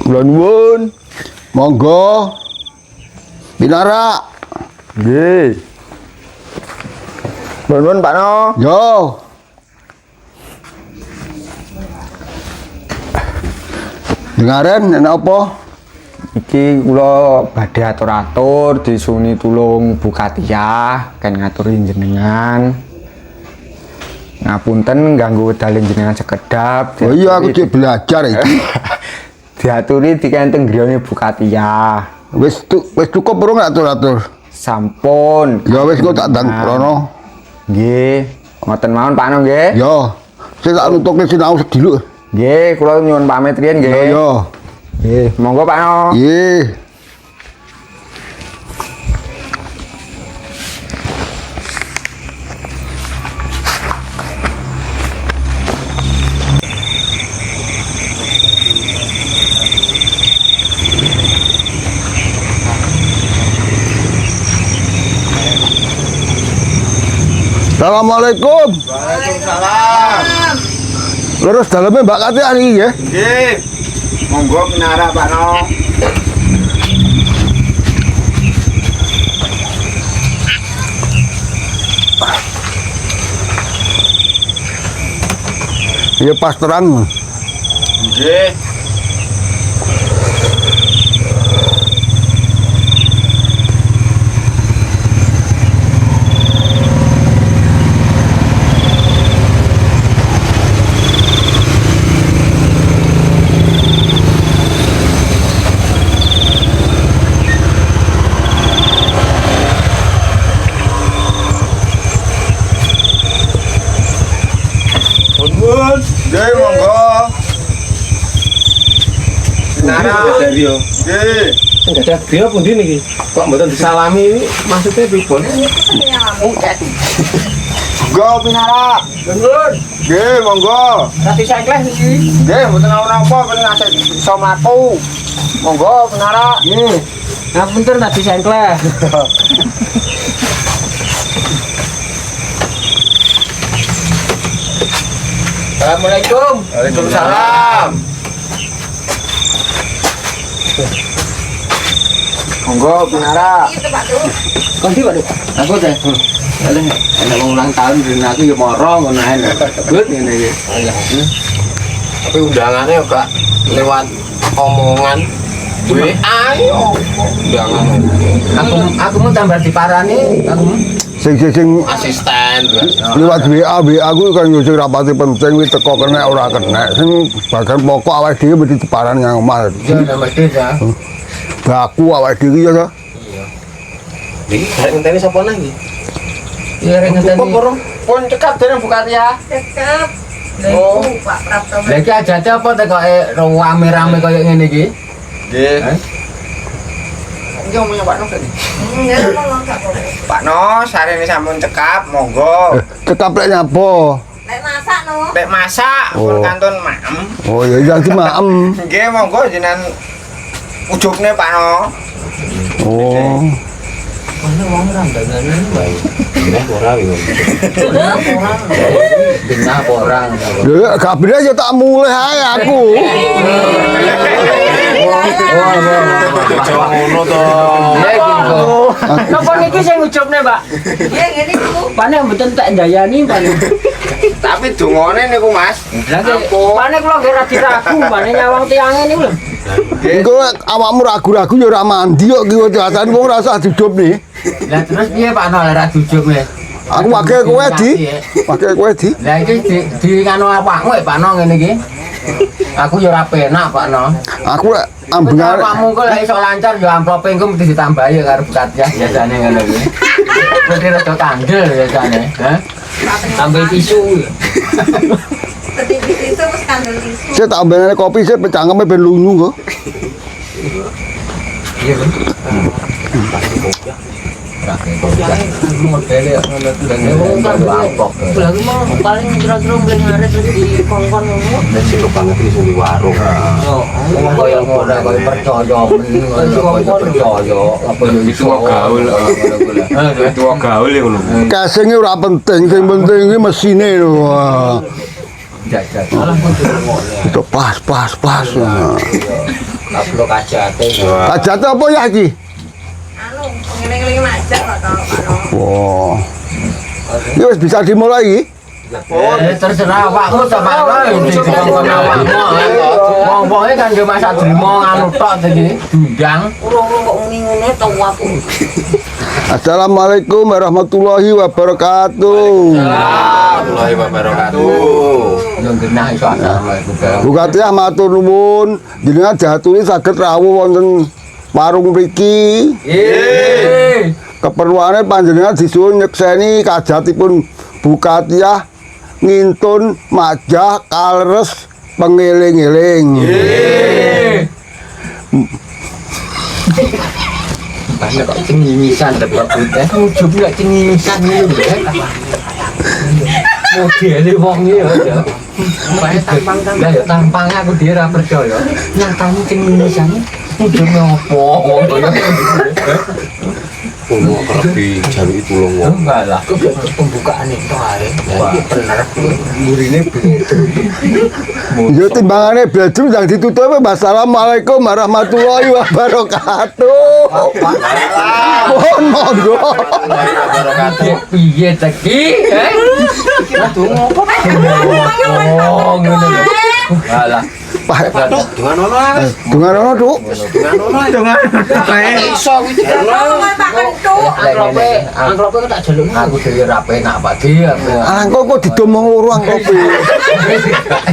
Kula nuwun. Monggo. Binara. Nggih. Nuwun Pak No. Yo. Dengaren enak apa? Iki kula badhe atur-atur disuni tulung Bu Katia kan ngaturi jenengan. Ngapunten ganggu wedal jenengan sekedap. Oh iya aku cek belajar iki. Diaturi dikenteng griyane Bu Katia. Wis cukup urung atur-atur. Sampun. Ya wis kok tak ndang rono. Nggih, ngoten mawon Pak No nggih. Yo. Sing tak nutukne sinau sediluk. Nggih, kula nyuwun pamit riyen nggih. Yo. Nggih, monggo Pak No. Nggih. Assalamualaikum. Waalaikumsalam. Lurus daleme Mbak Katia niki nggih. Nggih. Monggo pinara Pak No. Iya pas terang. Nggih. Nuwun. Nggih, monggo. Pinara. Nggih. Enggak ada griya pundi niki? Kok mboten disalami ini maksudnya pripun? Monggo pinara. Nuwun. Nggih, monggo. Rati sakleh niki. Nggih, mboten napa-napa ben ngasih iso mlaku. Monggo pinara. Nggih. Ngapunten rati sakleh. Assalamualaikum. Waalaikumsalam. Monggo pinara. Kondi Pak. Aku teh. Enak mau ulang tahun dene aku ya moro ngono ae. Gut ngene iki. Tapi undangannya kok lewat omongan WA undangan Aku mau tambah diparani, aku Sing asisten liwat WA aku kan yo sing rapati penting kuwi teko kena ora kena. Sing bagian pokok awake dhewe mesti diparani nang omah. ya nama desa. Baku awake dhewe ya. iki arek ngenteni sapa lagi Iya rek ngenteni. Pun cekap dene Bu Katia. Cekap. Oh. Pak Prapto. Lah iki ajate apa teh kok rame-rame koyo ngene iki? Nggih. Iki omongnya Pak No tadi. Ya tolong Kak. Pak No, sarene sampun cekap, monggo. Cekap lek nyapa? Lek masak no. Lek masak pun kantun maem. Oh ya jadi maem. Nggih, monggo jenengan ujugne Pak No. Oh. Mana wong randangane bae. ora yo Benar orang. Ya kabeh ya tak mulih ae aku. kecewa ngono to Napa niki sing ujubne, Pak? Ya ngene iku. Pane mboten tak ndayani, Pak. Tapi dungane niku Mas. Lah pane kula nggih ragu-ragu, pane nyawang tiange niku lho. Engko awakmu ragu-ragu ya ora mandi kok ki wacan wong ora usah dudupne. Lah terus piye Pak No ora ujubne? Aku pakai kowe di. Pakai kowe di. Lah iki di kanu awakmu Pak No ngene iki. Aku ya ora penak Pak No. Aku lek ambengan Awakmu kok lek iso lancar ya amplope engko mesti ditambahi karo bukat ya biasane ngono iki. Mesti rada kandel biasane, ha? Tambah tisu. Setipis itu wis kandel tisu. saya tak ambenane kopi saya pecangkeme ben lunyu kok. Iya kan? Modele ngono lagi mau paling kira-kira bulan Maret di kongkon ngono. nek sing banget iki sing di warung Ngomong koyo ngono koyo percaya percaya apa iso gaul tua gaul ya ngono Casingnya ora penting, sing penting iki mesine lho. Wah. Jajan. Malah pun ngono. Itu pas. Kablo kajate. Ajat apa ya iki? Anu, ngeling-eling majak kok to, Pak. Wah. Ini wis bisa dimulai iki? Terserah awakmu sama awakmu. Wong-wonge kan yo masak drimo anu tok iki, dundang. Urung kok ngene to aku. Assalamualaikum warahmatullahi wabarakatuh. Warahmatullahi wabarakatuh. Yo genah iso assalamualaikum. Bukatiah matur nuwun, jenengan jaturi saged rawuh wonten warung mriki. Nggih. Keperluane panjenengan disuwun nyekseni kajatipun Bukatiah ngintun majah kaleres pengeling-eling. Banyak kok cengingisan dapat putih, ujub gak cengingisan ini modele wong iki ya. Bae tampang-tampang. Lah ya tampang aku dhewe ora percaya. Nyatane cengingisan ujub ngopo wong kaya. Ono kerep jaluki tulung wong. Enggak lah, pembukaan itu ae. Iki bener gurine Yo timbangane bledru yang ditutup Wassalamualaikum warahmatullahi wabarakatuh. Mohon monggo. piye teki? Aduh ngopo? Oh, ngono lho. Alah. Pak, Dengan ono wis. dengan ono, Duk. Iso kuwi Ngomong Pak Kentu. Angkrope tak jeluk. Aku dhewe ra penak Pak Di. Alangkah kok didomong loro angkope.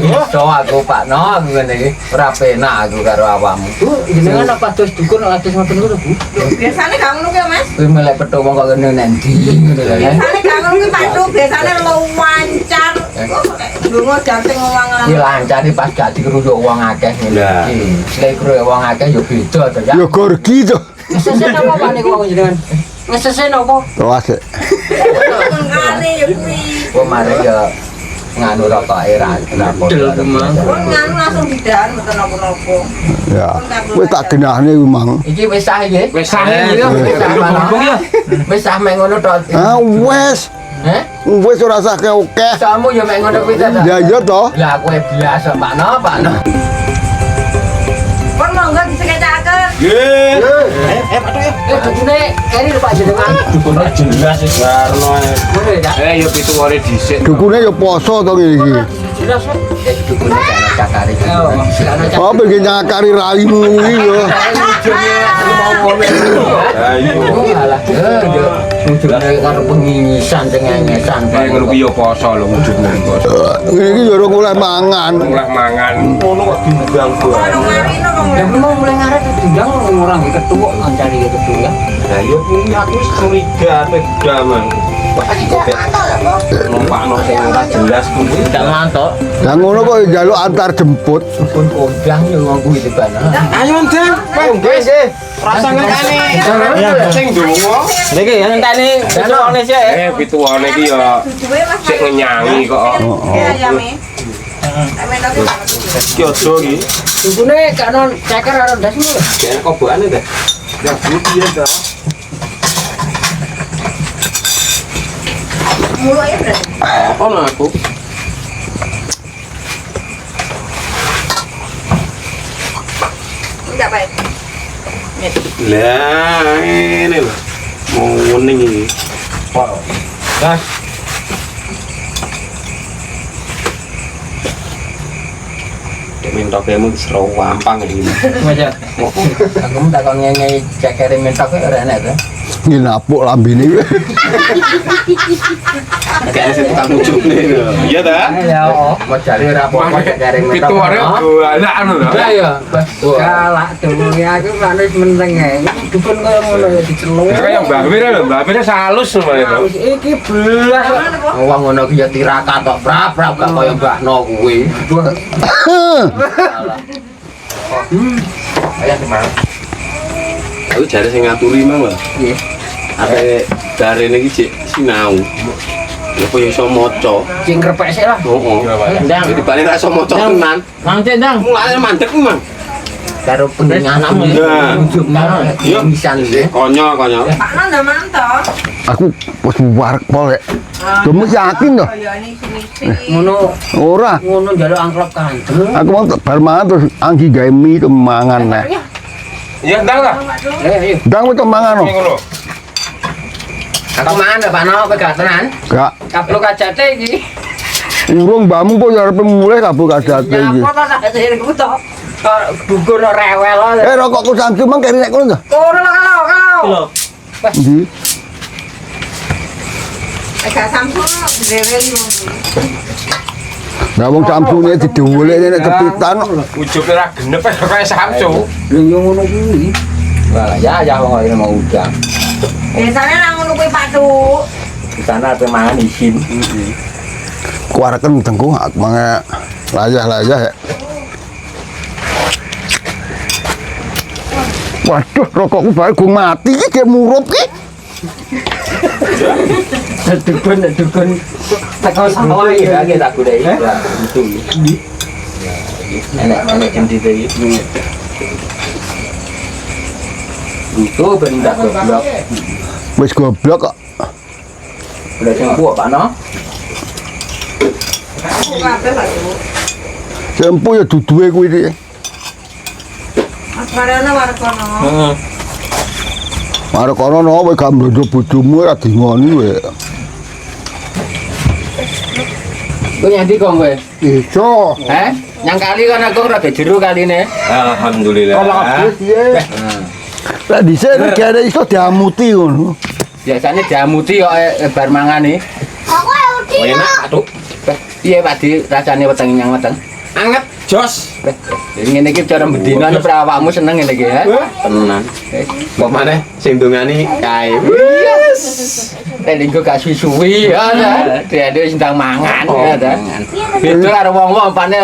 Iso aku Pak No, aku ngene iki ora penak aku karo awakmu. Jenengan apa terus dukun atus ngoten niku, Bu? Biasane gak ngono ki, Mas. Kuwi melek petung kok ngene nendi ngono lho ya. Biasane gak ngono ki, Pak Du. Biasane lancar. Dungo janting ngomong Iki lancar iki pas gak dikeruyuk wong akeh ngene Lah. iki. Lek keruyuk wong akeh yo beda to ya. Yo gorgi to. Ngesese napa Pak niku wong jenengan? Ngesese napa? Awas. ngene ya kuwi. Kok mari yo nganu rokoke ra Del kemang. Kon nganu langsung didahan mboten napa-napa. Ya. Wis tak genahne kuwi mang. Iki wis sah iki. Wis sah iki ya. Wis sah Bubung ya. Wis sah mek ngono tok. Ah wis. Heh? Wis ora sah oke. Samu yo mek ngono kuwi ta. Ya iya to. Lah kowe biasa Pak No, Pak No. Kon monggo diseketaken. Dukune kene lho Pak jenengan. Dukune jelas wis warno. Ngono ya. Yo pituwore dhisik. Dukune yo poso to ngene iki. Jelas kok. Dukune kana cakare. Oh, pengen nyakari raimu kuwi yo. Ha iya. Alah, yo ujune karo pengingisan cengengesan. Kayak ngono ki yo poso lho wujudne poso. Ngene iki yo ora oleh mangan. Mulai mangan. Ngono kok diundang Ono marino kok. Ya memang mulai ngaret diundang orang ketua ngancari ketua ya. Lah yo kuwi aku wis curiga tega man. Numpakno sing ora jelas kuwi. Gak ngantuk. Lah ngono kok njaluk antar jemput. Pun kondang yo wong kuwi tekan. Ayo Ndang. Nggih nggih. Rasa ngenteni. Sing donga. Niki ya ngenteni ketuane sih. Pituwane ki yo Duwe Mas. sik ngenyangi kok. Ya ayame. Amen tak. Ki aja iki. Dukune gak ono ceker karo ndas ngono. Kayaknya kobokane teh. Ya budi ya ta. Mulu ya berarti. Ono aku. Enggak baik. Lah ini lho. Mau nguning iki. Gas. Mentokemu seru wampang iki. Aja. Aku tak kon ngene cekere mentok ora enak to. Nginapuk lambene. Kayaknya sing tukang ujune lho. Iya ta? Ya, mau cari ora apa-apa cekere mentok. Pituwane anak anu lho. Lah ya, Galak dulu ya aku manut meneng ae. Dukun koyo ngono ya diceluk. Kayak Mbak Wir lho, Mbak Wir salus lho. Iki belas kok. Mana kok? wong ngono ki ya tirakat tok, prap-prap gak kaya Mbak No kuwi. Ayo semangat. Aku jare sing ngaturi mang lho. Nggih. Ape darene iki cek sinau. Ya apa ya iso maca. Sing krepek sik lah. Heeh. Ndang. Jadi balik ra iso maca tenan. Mangcek ndang. Mulane mandek mang. Karo pengingananmu Nah. ujug nang Yo misan iki. Konyol. Pak Nanda mantap. Aku wis warek pol rek. Kamu yakin toh? Ya ini sini. Ngono Ora. njaluk angklop kandel. Aku mau bar mangan terus anggi gawe mie kemangan nek. Ya ndang lah. Ayo. Ndang wis mangan no. Ngono. Aku mangan lho Pak No, kowe gak tenan. Gak. Kaplok kacate iki. Urung mbakmu kok ya arep mulai kabeh kadate iki. Apa ta sak sirku to? Dukur rewel. Rokokku Samsung mang keri nek kono to. Ora kalau. Ndi? Agak Samsung direweli wong. Lah wong Samsung iki didolek nek kepitan. Ujuke ra genep kaya Samsu. Lho yo ngono kuwi. Wah, ya wong ini mau udang. Biasanya nang ngono kuwi Pak Du. Di sana ada mangan isin. Kuareken tengku aku mange layah-layah ya. Waduh, rokokku bae gung mati iki kayak murup iki. Dukun teko Oh iya, kita tak gudai. Itu. Enak cantik tadi. Itu benda goblok. Wis goblok kok. Udah sembuh Pak No. Aku kabeh Pak Du. Sempo ya duduhe kuwi iki. Mas Mariana warkono. Mare kono no kowe gak mlondo bojomu ora dingoni kowe. Kowe nyandi kok kowe? Iso. Yang kali kan aku rada jeru kali ini. Alhamdulillah. Lah dhisik nek kene iso diamuti ngono. Biasanya diamuti kok bar mangan nih. Oh, enak aduh. Iya Pak Di, rasane weteng nyang weteng. Anget jos. Ngene iki cara bedina pra awakmu seneng ngene iki ya. Tenan. Kok maneh sing dongani kae. Nek linggo gak suwi-suwi ya. Dhewe sindang mangan ya ta. Beda karo wong-wong pane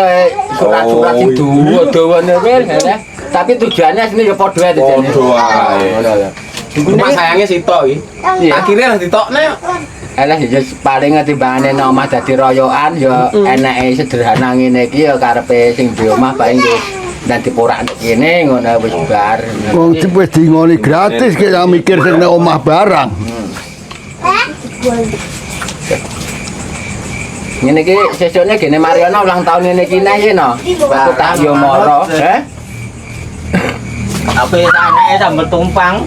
surat-surat sing dawa-dawane ya. Tapi tujuannya sini ya padha ae tujuane. Padha ae. Ngono lho. Cuma sayangnya sitok iki. Akhirnya ditokne. Alah ya paling timbangane nang omah dadi royokan ya enake sederhana ngene iki ya karepe sing di omah paling yo dadi porak nek kene ngono wis bar. Wong wis dingoni gratis ki yang mikir sing nek omah barang. Ngene iki sesukne gene Mariana ulang tahun ngene iki neh ya no. Aku tak yo moro, Tapi anake sambel tumpang.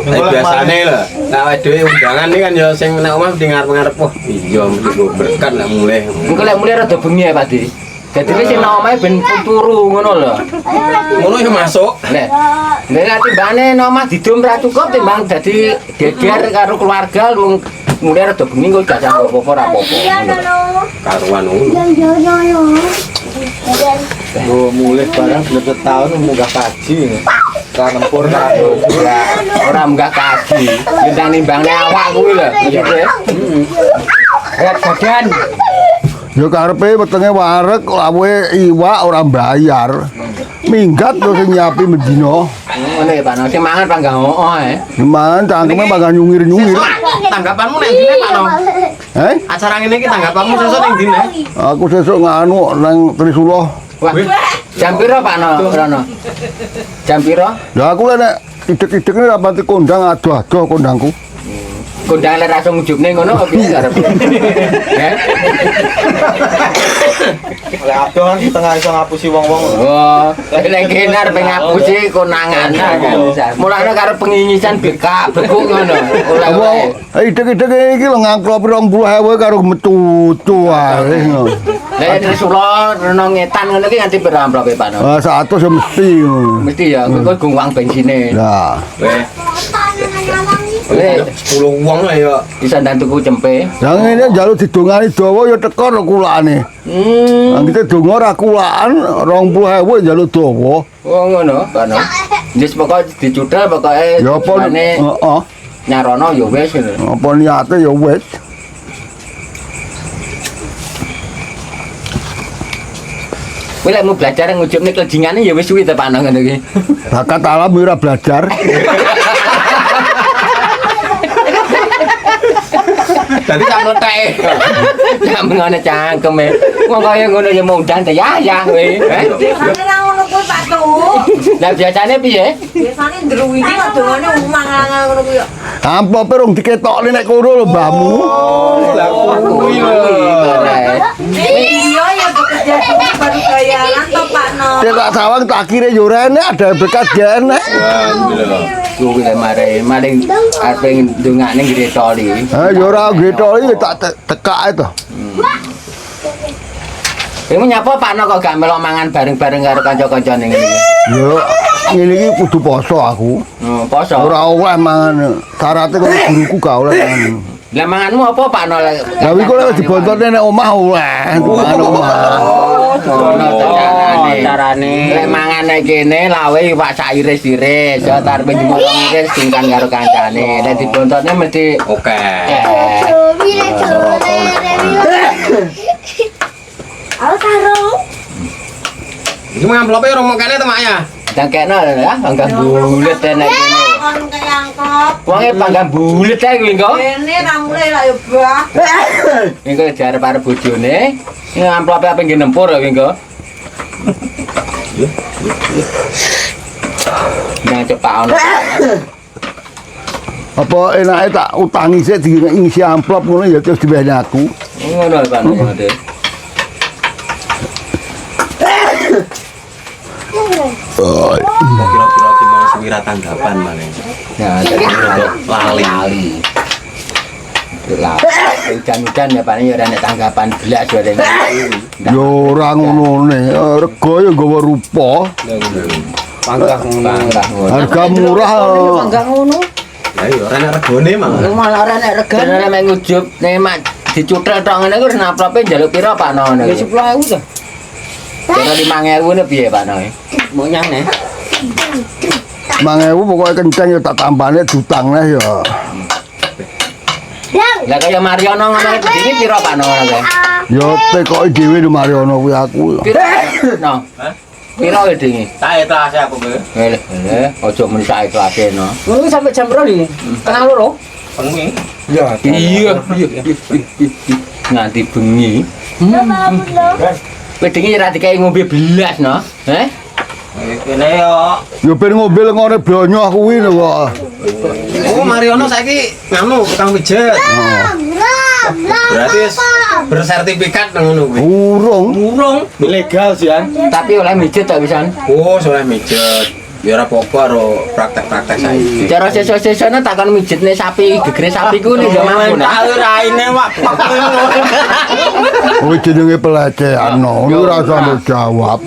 Biasane lho, nek dhewe undangan iki kan ya sing nek omah mesti ngarep-ngarep wah iya mesti go berkat lek mulai. Engko lek mulai rada bengi ya Pak Di. Dadi wis sing nang omahe ben turu ngono lho. Ngono ya masuk. Nek timbangane nang omah didum ra cukup timbang dadi geger karo keluarga wong mulai rada bengi kok gak sanggup apa-apa ra apa-apa. Karuan ngono. Gua mulai barang sudah tahun munggah kaji. Kan nempur karo. Ora munggah kaji. Ndang nimbangne awak kuwi lho. Berat badan. Ya karepe wetenge wareg lawe iwak ora bayar. Minggat to sing nyapi mendina. Ngono ya Pak No, sing mangan panggang ae. Mangan cangkeme bakal nyungir-nyungir. Tanggapanmu nek dine Pak No? Acara ngene iki tanggapanmu sesuk ning dine? Aku sesuk nganu nang Trisula. Wah. Jam piro Pak No? Rono. Jam piro? Lah aku nek idek-idekne ra pati kondang adoh-adoh kondangku. Kondang lek langsung njupne ngono kok piye arep. Lek adoh kan setengah iso ngapusi wong-wong. Oh, lek kene arep ngapusi konangan. Mulane karo pengingisan bekak bekuk ngono. Ora wae. Idek-idek iki lho ngangklop 20.000 karo metutu ae. Lek Trisula reno ngetan ngono iki nganti pira amplope Pak No? 100 ya mesti. Mesti ya, kowe gungwang bensine. Lah, Weh, 10 wong lah ya. bisa ndan tuku cempe. yang ini njaluk didongani dawa ya teko ro kulane. Nang kita donga ra kulaan 20.000 njaluk dawa. Oh ngono, Pak No. Wis pokoke dicudel pokoke Ya apa heeh. nyarono ya wis ngono. Apa niate ya wis. Kowe lek mau belajar ngujupne kelejingane ya wis suwi ta Pak No ngono iki. Bakat alam ora belajar. Dadi tak ngeteke. Ya mengane cangkeme. Wong kaya ngono ya mau dan ya kowe. Biasane nang ngono kuwi Pak Du. Lah biasane piye? Biasane ndruwi iki kok dongane mangan ngono kuwi. Amplop rong diketokne nek kono lho mbahmu. Lah kuwi lho. Iya ya bekerja dulu baru bayaran toh Pak No. Cetak sawang tak kira yo enek ada bekas dia enek. Alhamdulillah. Kuwi le maring arep ndongakne gretoli. Ha yo ora getoli tak tekak itu. Iku nyapa Pak No kok gak melok mangan bareng-bareng karo kanca-kancane ngene iki. Yo ngene iki kudu poso aku. Poso. Ora oleh mangan. Syaratnya kok guruku gak oleh mangan. Lah manganmu apa Pak No? Lah iku lek dibontone nek omah oleh. Mangan omah. Ono carane. Lek mangan nek kene lawe iwak sak iris-iris, ya tarepe njemur iris singkan karo kancane. Lek dibontone mesti Oke. Iki ngamplope ora mau kene to Mak ya. dan kena ya, panggang bulet nek kene. Kon kayangkop. Wonge panggang bulet ae kuwi kok. Ini ramule lah ya bah. Iku diarep-arep bojone. Ini amplope apa nggih nempur kuwi kok. Nang cepak ono. Apa enake tak utangi sik diisi amplop ngono ya terus dibayani aku. Ngono Pak No. Kira-kira gimana suwira tanggapan maning. Ya, lali. Hujan-hujan ya paling ya ora nek tanggapan belas ya ning. Yo ora ngono ne. Rego ya nggawa rupa. Panggah ngono. Harga murah. Enggak ngono. Lah ya ora enak regone malah. Malah ora nek regane. Karena nek ngujub nek mak dicutel tok ngene ku naplope njaluk pira Pak No ngono. Ya 10.000 to. Kira 5.000 ne piye Pak No? Mau nyang ne. 5.000 pokoknya kenceng ya tak tambahne jutangne ya. Lah kaya Mariono ngono iki pira Pak No ngono. Ya tekoki dhewe di Mariono kuwi aku. Pira? No. Pira gedenge? Tak ikhlas aku kowe. Aja muni sak ikhlase no. Ngono sampai jam 2 iki. Tengah loro. Bengi. Iya. Nganti bengi. Wedenge ora dikai ngombe belas no. Kene yo. Ya ben ngombe lengone blonyo kuwi lho kok. Oh Mariono saiki nganu tukang pijet. Berarti bersertifikat ngono kuwi. Urung. Ilegal sih an. Tapi oleh mijet tak pisan. Oh, soleh mijet. Ya ora apa-apa karo praktek-praktek saiki. Cara sesuk-sesukne takon mijetne sapi, gegere sapi ku ning yo mampu. Tahu raine wak. Kuwi jenenge pelecehan no. Lu ora usah mbok jawab.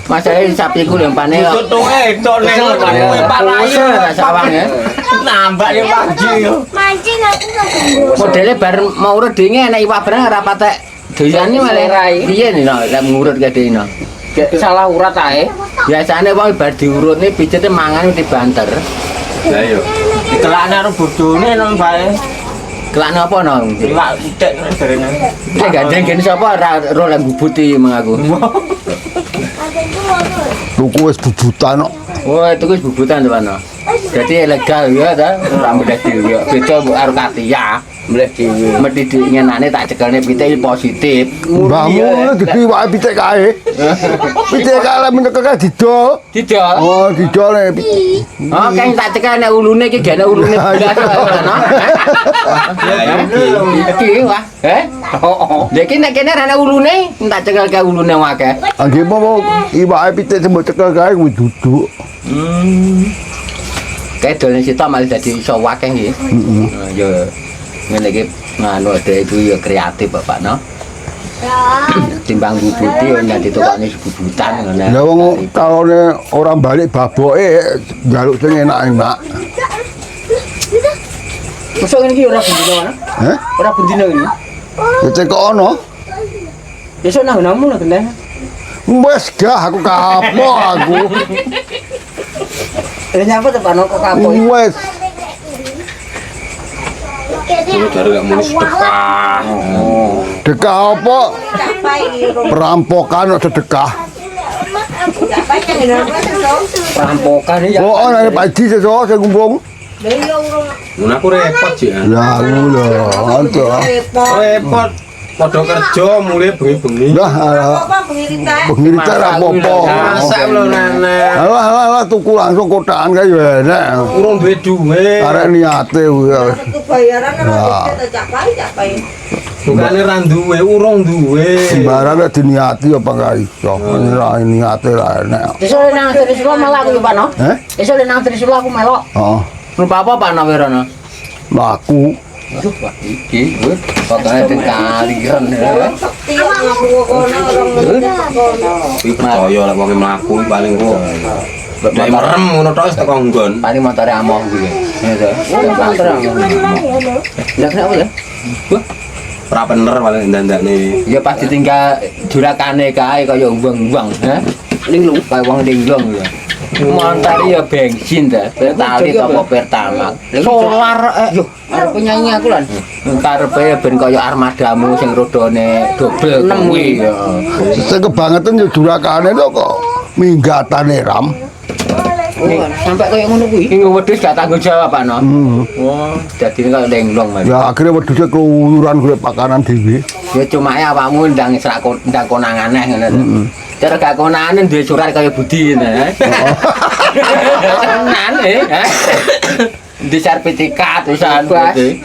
Masalahe sapi ku lempane Tutuke entuk ning Pak Rai. sawang ya. Nambah ya Pak Ji yo. Mancing aku nggak Modele bar mau urut dhewe enek iwak bareng ora patek doyane malah piye nih no, lek ngurut ke dhewe no. Salah urat ae. Biasane wong bar diurutne pijete mangan dibanter. Lah yo. Dikelakne karo bojone nang bae. Kelakne apa no? Kelak utek derene. Sing gandeng kene sapa ora ro lek bubuti mengaku. Tuku wis bubutan kok. Oh, itu wis bubutan to no. Jadi ilegal ya ta, ora mleh dhewe. Beda karo Katia. Mleh dhewe. Mesti dingenane tak cekelne pitik positif. Mbahmu dadi wae pitik kae. Pitik kae menyekake didol. Tidak. Oh, didol nek Oh, kan tak cekel nek ulune iki gene ulune belas no. Iki wah, Lha iki nek kene ana ulune, tak cekel ke ulune akeh. Angge apa iwake pitik sing mbok cekel kae kuwi duduk. Kayak dolane sitok malah dadi iso akeh iki. Ya ngene iki nganu dhek iku ya kreatif Bapak no. Timbang bubuti yo nyati tukane bubutan ngono. Lah wong kalone ora balik baboke njaluk sing enak-enak. Mosok ngene iki ora bendina mana? Heh? Ora bendina iki. Cek kok ono. Besok nang namu lah kendang. Wes gah aku kapok aku. Nyapa to Pak No kok kapok. Wes Baru gak mau sedekah. dekah apa? Capai Perampokan kok sedekah. capai yang nang Perampokan ya. Oh, ana Pak Ji sesuk sing kumpung. Mun aku repot sih. Ya ngono lho, anto. Repot. Padha kerja mulai bengi-bengi. Lah, Apa Pengirita ra apa-apa. Masak lho nenek. Alah tuku langsung kotakan kae yo enak. Urung duwe duwe. Arek niate kuwi. Itu bayaran ora bisa capai. Bukane ra duwe, urung duwe. Sembarang nek diniati apa gak iso. Ora niate ra enak. Isole nang Trisula malah aku Pak no. Isole nang Trisula aku melok. Heeh. Numpak apa Pak no Wirana? Laku. Aduh, Pak iki wis pokoke kaliren ya. Sekti ngaku kono orang kono. Kuwi percaya lek wong mlaku paling kok. Nek merem ngono tok wis teko nggon. Paling motore amoh kuwi. Ya to. Motor amoh. Lah kenapa ya? Ora bener paling dandane. Ya pas ditinggal jurakane kae kaya uang-uang, ha? Linglung kaya wong linglung ya. Motor ya bensin ta, pertalite apa pertamax. Solar yo, penyanyi aku lan. Karepe ben kaya armadamu sing rodone dobel kuwi ya. Sing kebangetan yo durakane to kok minggatane ram. Sampai kaya ngono kuwi. Iki wedhus gak tanggung jawab Pak no. Wah, dadi kaya linglung Mas. Ya akhirnya wedhuse keluyuran golek pakanan dhewe. Ya cuma awakmu ndang ndang konangan ngono lho. Cara gak konangan duwe surat kaya Budi ngono. Tenan ha. Di sertifikat wisan kuwi.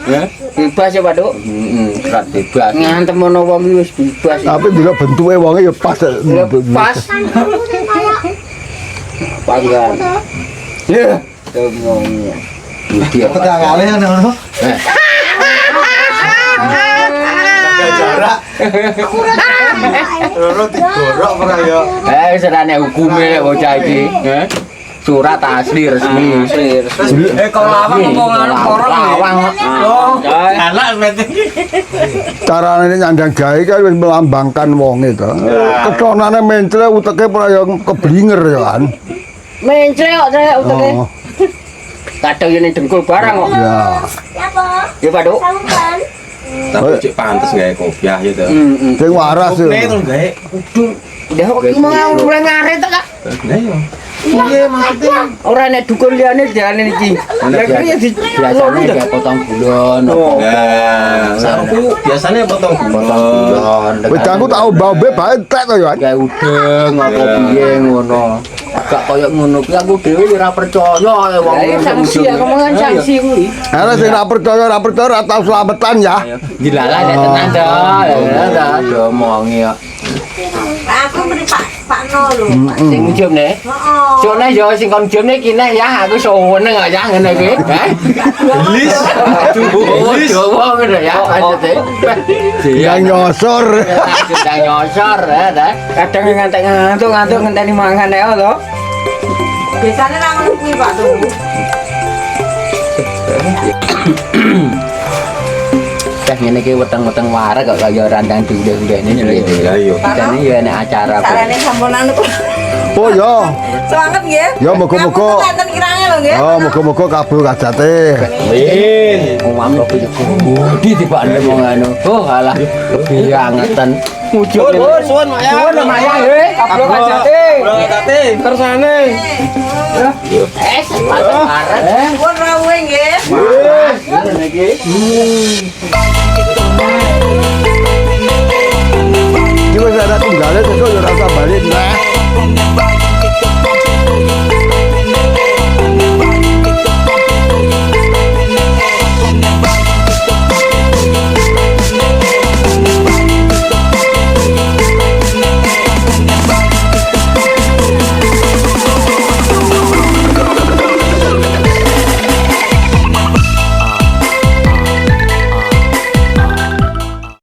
Bebas ya Pak Duk. Surat bebas. Ngantem ono wong iki wis bebas. Tapi dilo bentuke wonge ya pas. Pas. Pas kan. Ya. Budi apa? Kagale ngono. Jarak. Loro digorok ora ya. Serane hukume bocah iki, surat asli resmi. Kalau lawang apa ngono orang Lawang. anak berarti. Carane nyandang gawe kan wis melambangkan wonge to. Ketonane mencle uteke ora keblinger ya kan. Mencre kok saya uteke. Oh, Kadang yen dengkul barang kok. ya. Ya Pak Duk. Tapi cek pantes gawe kopiah ya to. Sing waras ya. Nek to gawe. Dah kok ki mau mulai ngaret ta Kak? Lah yo. Iya maksudnya ora nek dukun liyane jane iki. Ya kaya di biasane ya potong bulan apa. Ya, saku biasanya potong bulan. Wedangku tak ombe bae entek to ya. Kayak udeng apa piye ngono. Gak koyo ngono kuwi aku dhewe ora percaya wong sanksi ya ngomongan sanksi kuwi. Ana sing ora percaya ora tau slametan ya. Dilalah nek tenan to. Ya diomongi kok. Aku beri Pak No lho. Sing ujum nih. Heeh. Soalnya yo sing kon ujum nih kene ya aku seneng aja ngene iki. Gelis. Jowo ngono ya maksudnya. Yang nyosor. Sudah nyosor ya dah. Kadang ngantuk ngenteni mangan ya to. Biasanya nang ngono kuwi Pak tuh. Dah ngene iki weteng-weteng wareg kok kaya randang diudah-udahne lho. Ya yo. Jane yo enek acara apa. Carane samponan niku. Oh ya. Semangat nggih. Ya muga-muga. Enten kirane lho nggih. Oh muga-muga kabul kajate. Amin. Umam kok budi tibane wong anu. Oh alah lebih angetan. Ujug. Suwun Mak ya. Suwun Mak ya. Kablo kajate. Kate kersane. Mantap arek. Pun rawuhe nggih. Ngene iki. Iki wis ada tunggale sesuk ya rasa balik.